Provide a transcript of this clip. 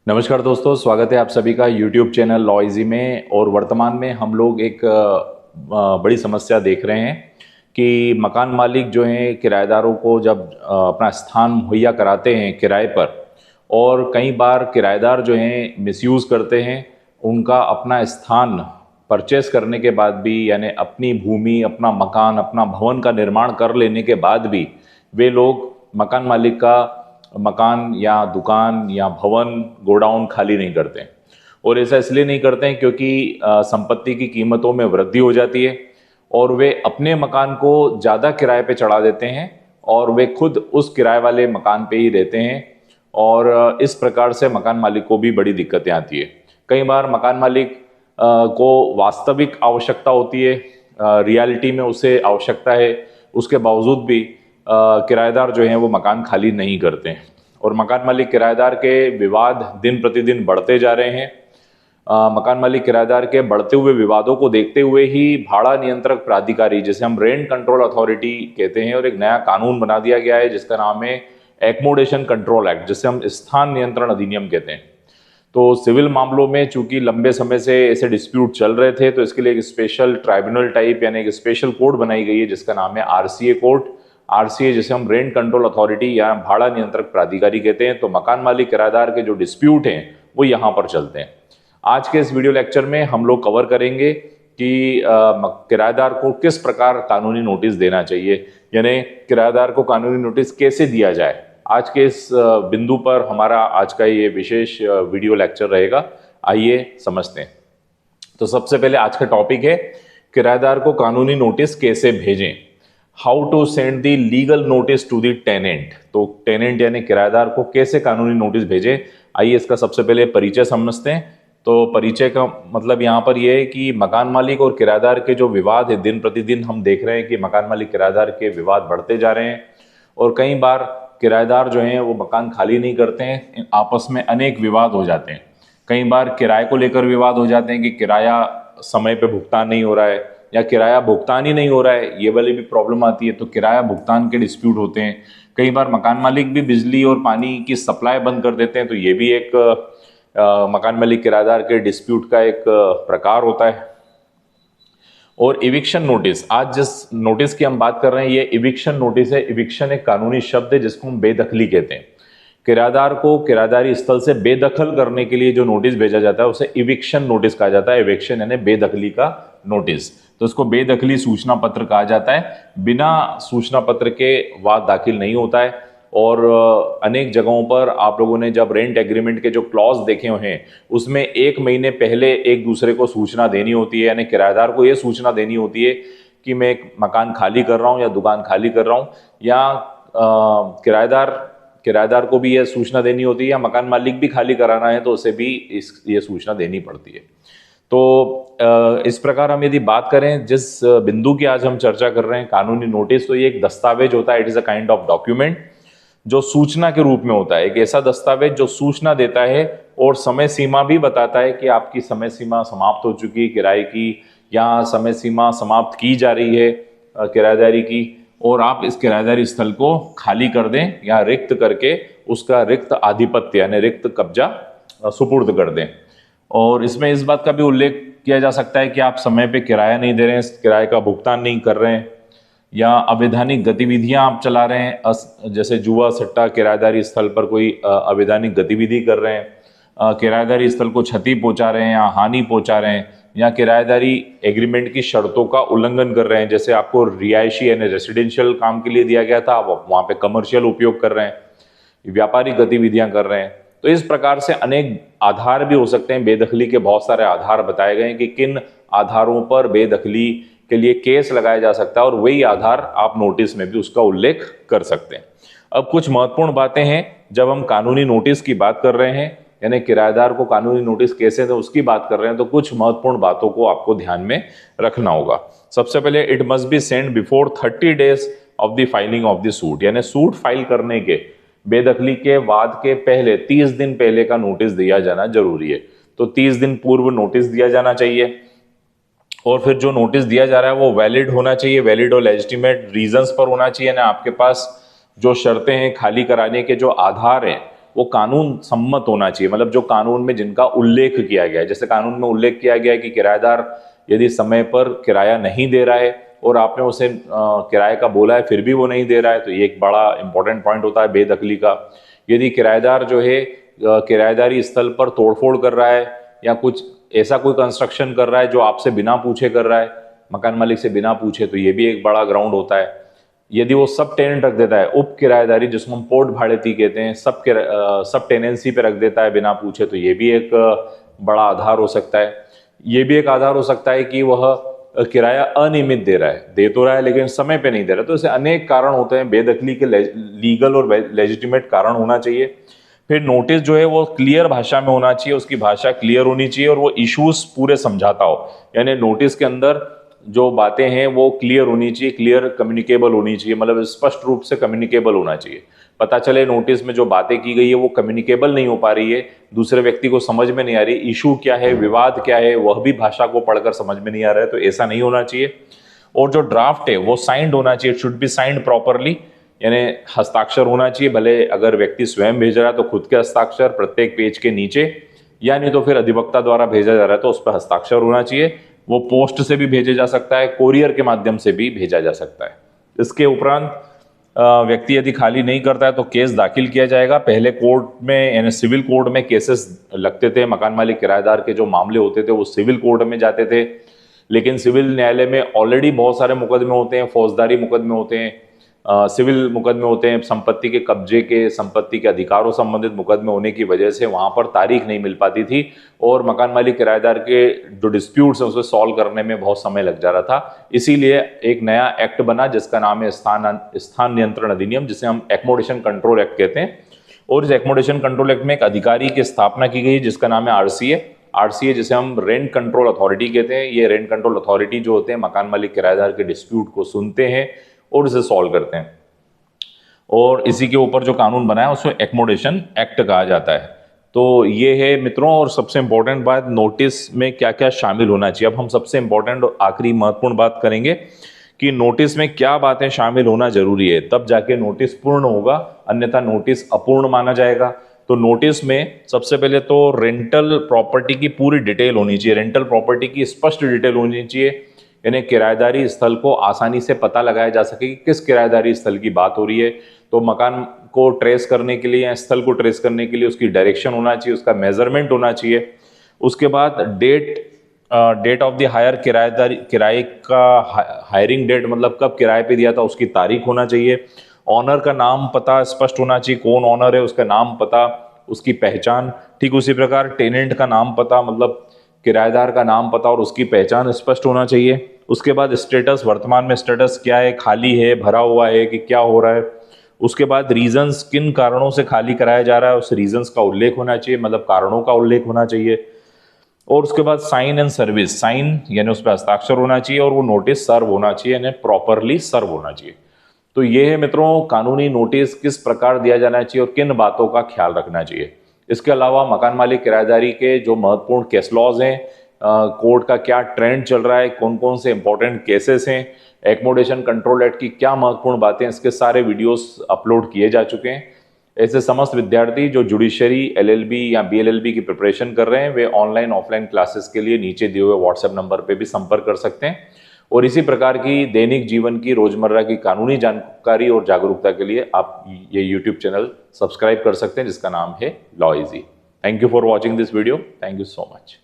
नमस्कार दोस्तों, स्वागत है आप सभी का YouTube चैनल लॉ इजी में। और वर्तमान में हम लोग एक बड़ी समस्या देख रहे हैं कि मकान मालिक जो हैं किराएदारों को जब अपना स्थान मुहैया कराते हैं किराए पर, और कई बार किराएदार जो हैं मिसयूज़ करते हैं उनका अपना स्थान परचेस करने के बाद भी, यानी अपनी भूमि, अपना मकान, अपना भवन का निर्माण कर लेने के बाद भी वे लोग मकान मालिक का मकान या दुकान या भवन, गोडाउन खाली नहीं करते हैं। और ऐसा इसलिए नहीं करते हैं क्योंकि संपत्ति की कीमतों में वृद्धि हो जाती है और वे अपने मकान को ज़्यादा किराए पे चढ़ा देते हैं और वे खुद उस किराए वाले मकान पे ही रहते हैं। और इस प्रकार से मकान मालिक को भी बड़ी दिक्कतें आती है। कई बार मकान मालिक को वास्तविक आवश्यकता होती है, रियलिटी में उसे आवश्यकता है, उसके बावजूद भी किराएदार जो हैं वो मकान खाली नहीं करते हैं। और मकान मालिक किराएदार के विवाद दिन प्रतिदिन बढ़ते जा रहे हैं। मकान मालिक किराएदार के बढ़ते हुए विवादों को देखते हुए ही भाड़ा नियंत्रक प्राधिकारी, जिसे हम रेंट कंट्रोल अथॉरिटी कहते हैं, और एक नया कानून बना दिया गया है जिसका नाम है एकोमोडेशन कंट्रोल एक्ट, जिसे हम स्थान नियंत्रण अधिनियम कहते हैं। तो सिविल मामलों में चूंकि लंबे समय से ऐसे डिस्प्यूट चल रहे थे, तो इसके लिए एक स्पेशल ट्राइब्यूनल टाइप यानी एक स्पेशल कोड बनाई गई है जिसका नाम है आरसीए कोड। आरसीए जिसे हम रेंट कंट्रोल अथॉरिटी या भाड़ा नियंत्रक प्राधिकारी कहते हैं। तो मकान मालिक किराएदार के जो डिस्प्यूट हैं वो यहाँ पर चलते हैं। आज के इस वीडियो लेक्चर में हम लोग कवर करेंगे कि किराएदार को किस प्रकार कानूनी नोटिस देना चाहिए, यानी किराएदार को कानूनी नोटिस कैसे दिया जाए। आज के इस बिंदु पर हमारा आज का ये विशेष वीडियो लेक्चर रहेगा। आइए समझते हैं। तो सबसे पहले आज का टॉपिक है किराएदार को कानूनी नोटिस कैसे भेजें। How to send the legal notice to the tenant. तो टेनेंट यानी किराएदार को कैसे कानूनी नोटिस भेजें, आइए इसका सबसे पहले परिचय समझते हैं। तो परिचय का मतलब यहाँ पर यह है कि मकान मालिक और किराएदार के जो विवाद है, दिन प्रतिदिन हम देख रहे हैं कि मकान मालिक किराएदार के विवाद बढ़ते जा रहे हैं। और कई बार किराएदार जो हैं वो मकान खाली नहीं करते हैं, आपस में अनेक विवाद हो जाते हैं। कई बार किराए को लेकर विवाद हो जाते हैं कि किराया समय पे भुगतान नहीं हो रहा है या किराया भुगतान ही नहीं हो रहा है, ये वाली भी प्रॉब्लम आती है। तो किराया भुगतान के डिस्प्यूट होते हैं। कई बार मकान मालिक भी बिजली और पानी की सप्लाई बंद कर देते हैं, तो ये भी एक मकान मालिक किराएदार के डिस्प्यूट का एक प्रकार होता है। और इविक्शन नोटिस, आज जिस नोटिस की हम बात कर रहे हैं ये इविक्शन नोटिस है। इविक्शन एक कानूनी शब्द है जिसको हम बेदखली कहते हैं। किराएदार को किराएदारी स्थल से बेदखल करने के लिए जो नोटिस भेजा जाता है उसे इविक्शन नोटिस कहा जाता है। इविक्शन यानी बेदखली का नोटिस, तो इसको बेदखली सूचना पत्र कहा जाता है। बिना सूचना पत्र के वाद दाखिल नहीं होता है। और अनेक जगहों पर आप लोगों ने जब रेंट एग्रीमेंट के जो क्लॉज देखे हुए हैं उसमें 1 महीने पहले एक दूसरे को सूचना देनी होती है, यानी किराएदार को ये सूचना देनी होती है कि मैं एक मकान खाली कर रहा हूँ या दुकान खाली कर रहा हूँ, या किराएदार को भी यह सूचना देनी होती है, या मकान मालिक भी खाली कराना है तो उसे भी ये सूचना देनी पड़ती है। तो इस प्रकार हम यदि बात करें जिस बिंदु की आज हम चर्चा कर रहे हैं कानूनी नोटिस, तो ये एक दस्तावेज होता है। It is a kind of document जो सूचना के रूप में होता है। एक ऐसा दस्तावेज जो सूचना देता है और समय सीमा भी बताता है कि आपकी समय सीमा समाप्त हो चुकी है किराए की, या समय सीमा समाप्त की जा रही है किराएदारी की, और आप इस किराएदारी स्थल को खाली कर दें या रिक्त करके उसका रिक्त आधिपत्य यानी रिक्त कब्जा सुपुर्द कर दें। और इसमें इस बात का भी उल्लेख किया जा सकता है कि आप समय पे किराया नहीं दे रहे हैं, किराए का भुगतान नहीं कर रहे हैं, या अवैधानिक गतिविधियां आप चला रहे हैं, जैसे जुआ सट्टा किराएदारी स्थल पर कोई अवैधानिक गतिविधि कर रहे हैं, किराएदारी स्थल को क्षति पहुंचा रहे हैं या हानि पहुंचा रहे हैं, या किराएदारी एग्रीमेंट की शर्तों का उल्लंघन कर रहे हैं। जैसे आपको रिहायशी यानी रेसिडेंशियल काम के लिए दिया गया था, आप वहाँ पे कमर्शियल उपयोग कर रहे हैं, व्यापारिक गतिविधियां कर रहे हैं। तो इस प्रकार से अनेक आधार भी हो सकते हैं। बेदखली के बहुत सारे आधार बताए गए हैं कि किन आधारों पर बेदखली के लिए केस लगाया जा सकता है, और वही आधार आप नोटिस में भी उसका उल्लेख कर सकते हैं। अब कुछ महत्वपूर्ण बातें हैं जब हम कानूनी नोटिस की बात कर रहे हैं, यानी किराएदार को कानूनी नोटिस कैसे दें उसकी बात कर रहे हैं, तो कुछ महत्वपूर्ण बातों को आपको ध्यान में रखना होगा। सबसे पहले it must be send before 30 days of the filing of the suit, यानी सूट फाइल करने के बेदखली के वाद के पहले 30 दिन पहले का नोटिस दिया जाना जरूरी है। तो 30 दिन पूर्व नोटिस दिया जाना चाहिए। और फिर जो नोटिस दिया जा रहा है वो वैलिड होना चाहिए, वैलिड और लेजिटिमेट रीजंस पर होना चाहिए ना। आपके पास जो शर्तें हैं खाली कराने के जो आधार हैं वो कानून सम्मत होना चाहिए, मतलब जो कानून में जिनका उल्लेख किया गया है। जैसे कानून में उल्लेख किया गया है कि किराएदार यदि समय पर किराया नहीं दे रहा है और आपने उसे किराए का बोला है फिर भी वो नहीं दे रहा है, तो ये एक बड़ा इंपॉर्टेंट पॉइंट होता है बेदखली का। यदि किराएदार जो है किराएदारी स्थल पर तोड़फोड़ कर रहा है या कुछ ऐसा कोई कंस्ट्रक्शन कर रहा है जो आपसे बिना पूछे कर रहा है, मकान मालिक से बिना पूछे, तो ये भी एक बड़ा ग्राउंड होता है। यदि वो सब टेनेंट रख देता है, उप किराएदारी जिसको हम पोर्ट भाड़ेती कहते हैं, सब टेनेंसी पे रख देता है बिना पूछे, तो ये भी एक बड़ा आधार हो सकता है। ये भी एक आधार हो सकता है कि वह किराया अनियमित दे रहा है, दे तो रहा है लेकिन समय पे नहीं दे रहा। तो ऐसे अनेक कारण होते हैं, बेदखली के लीगल और लेजिटिमेट कारण होना चाहिए। फिर नोटिस जो है वो क्लियर भाषा में होना चाहिए, उसकी भाषा क्लियर होनी चाहिए और वो इश्यूज पूरे समझाता हो, यानी नोटिस के अंदर जो बातें हैं वो क्लियर होनी चाहिए, क्लियर कम्युनिकेबल होनी चाहिए, मतलब स्पष्ट रूप से कम्युनिकेबल होना चाहिए। पता चले नोटिस में जो बातें की गई है वो कम्युनिकेबल नहीं हो पा रही है, दूसरे व्यक्ति को समझ में नहीं आ रही, इशू क्या है, विवाद क्या है, वह भी भाषा को पढ़कर समझ में नहीं आ रहा है, तो ऐसा नहीं होना चाहिए। और जो ड्राफ्ट है वो साइंड होना चाहिए, शुड बी साइंड प्रॉपरली, यानी हस्ताक्षर होना चाहिए। भले अगर व्यक्ति स्वयं भेज रहा है तो खुद के हस्ताक्षर प्रत्येक पेज के नीचे, या नहीं तो फिर अधिवक्ता द्वारा भेजा जा रहा है तो उस पर हस्ताक्षर होना चाहिए। वो पोस्ट से भी भेजा जा सकता है, कोरियर के माध्यम से भी भेजा जा सकता है। इसके उपरांत व्यक्ति यदि खाली नहीं करता है तो केस दाखिल किया जाएगा। पहले कोर्ट में यानी सिविल कोर्ट में केसेस लगते थे, मकान मालिक किराएदार के जो मामले होते थे वो सिविल कोर्ट में जाते थे, लेकिन सिविल न्यायालय में ऑलरेडी बहुत सारे मुकदमे होते हैं, फौजदारी मुकदमे होते हैं, सिविल मुकदमे होते हैं, संपत्ति के कब्जे के, संपत्ति के अधिकारों संबंधित मुकदमे होने की वजह से वहां पर तारीख नहीं मिल पाती थी और मकान मालिक किराएदार के जो डिस्प्यूट्स हैं उसे सॉल्व करने में बहुत समय लग जा रहा था। इसीलिए एक नया एक्ट बना जिसका नाम है स्थान नियंत्रण अधिनियम, जिसे हम एकोमोडेशन कंट्रोल एक्ट कहते हैं। और इस एकोमोडेशन कंट्रोल एक्ट में एक अधिकारी की स्थापना की गई जिसका नाम है आरसीए, जिसे हम रेंट कंट्रोल अथॉरिटी कहते हैं। ये रेंट कंट्रोल अथॉरिटी जो होते हैं मकान मालिक किराएदार के डिस्प्यूट को सुनते हैं और इसे सॉल्व करते हैं, और इसी के ऊपर जो कानून बनाया उसको एकोमोडेशन एक्ट कहा जाता है। तो ये है मित्रों, और सबसे इंपॉर्टेंट बात, नोटिस में क्या क्या शामिल होना चाहिए। अब हम सबसे इंपॉर्टेंट और आखिरी महत्वपूर्ण बात करेंगे कि नोटिस में क्या बातें शामिल होना जरूरी है, तब जाके नोटिस पूर्ण होगा, अन्यथा नोटिस अपूर्ण माना जाएगा। तो नोटिस में सबसे पहले तो रेंटल प्रॉपर्टी की पूरी डिटेल होनी चाहिए, रेंटल प्रॉपर्टी की स्पष्ट डिटेल होनी चाहिए, यानी किराएदारी स्थल को आसानी से पता लगाया जा सके कि किस किराएदारी स्थल की बात हो रही है। तो मकान को ट्रेस करने के लिए या स्थल को ट्रेस करने के लिए उसकी डायरेक्शन होना चाहिए, उसका मेजरमेंट होना चाहिए। उसके बाद डेट ऑफ द हायर, किराए का हायरिंग डेट, मतलब कब किराए पे दिया था उसकी तारीख होना चाहिए। ऑनर का नाम पता स्पष्ट होना चाहिए, कौन ऑनर है उसका नाम पता, उसकी पहचान। ठीक उसी प्रकार टेनेंट का नाम पता, मतलब किराएदार का नाम पता और उसकी पहचान स्पष्ट होना चाहिए। उसके बाद स्टेटस, वर्तमान में स्टेटस क्या है, खाली है, भरा हुआ है कि क्या हो रहा है। उसके बाद रीजंस, किन कारणों से खाली कराया जा रहा है उस रीजंस का उल्लेख होना चाहिए, मतलब कारणों का उल्लेख होना चाहिए। और उसके बाद साइन एंड सर्विस, साइन यानी उस पर हस्ताक्षर होना चाहिए और वो नोटिस सर्व होना चाहिए, यानी प्रॉपरली सर्व होना चाहिए। तो ये है मित्रों कानूनी नोटिस किस प्रकार दिया जाना चाहिए और किन बातों का ख्याल रखना चाहिए। इसके अलावा मकान मालिक किराएदारी के जो महत्वपूर्ण केस लॉज हैं, कोर्ट का क्या ट्रेंड चल रहा है, कौन कौन से इंपॉर्टेंट केसेस हैं, एकोमोडेशन कंट्रोल एक्ट की क्या महत्वपूर्ण बातें, इसके सारे वीडियोस अपलोड किए जा चुके हैं। ऐसे समस्त विद्यार्थी जो जुडिशरी, एलएलबी या बीएलएलबी की प्रिपरेशन कर रहे हैं वे ऑनलाइन ऑफलाइन क्लासेस के लिए नीचे दिए हुए व्हाट्सएप नंबर पे भी संपर्क कर सकते हैं। और इसी प्रकार की दैनिक जीवन की, रोजमर्रा की कानूनी जानकारी और जागरूकता के लिए आप ये यूट्यूब चैनल सब्सक्राइब कर सकते हैं जिसका नाम है law easy. Thank you for watching this video. Thank you so much.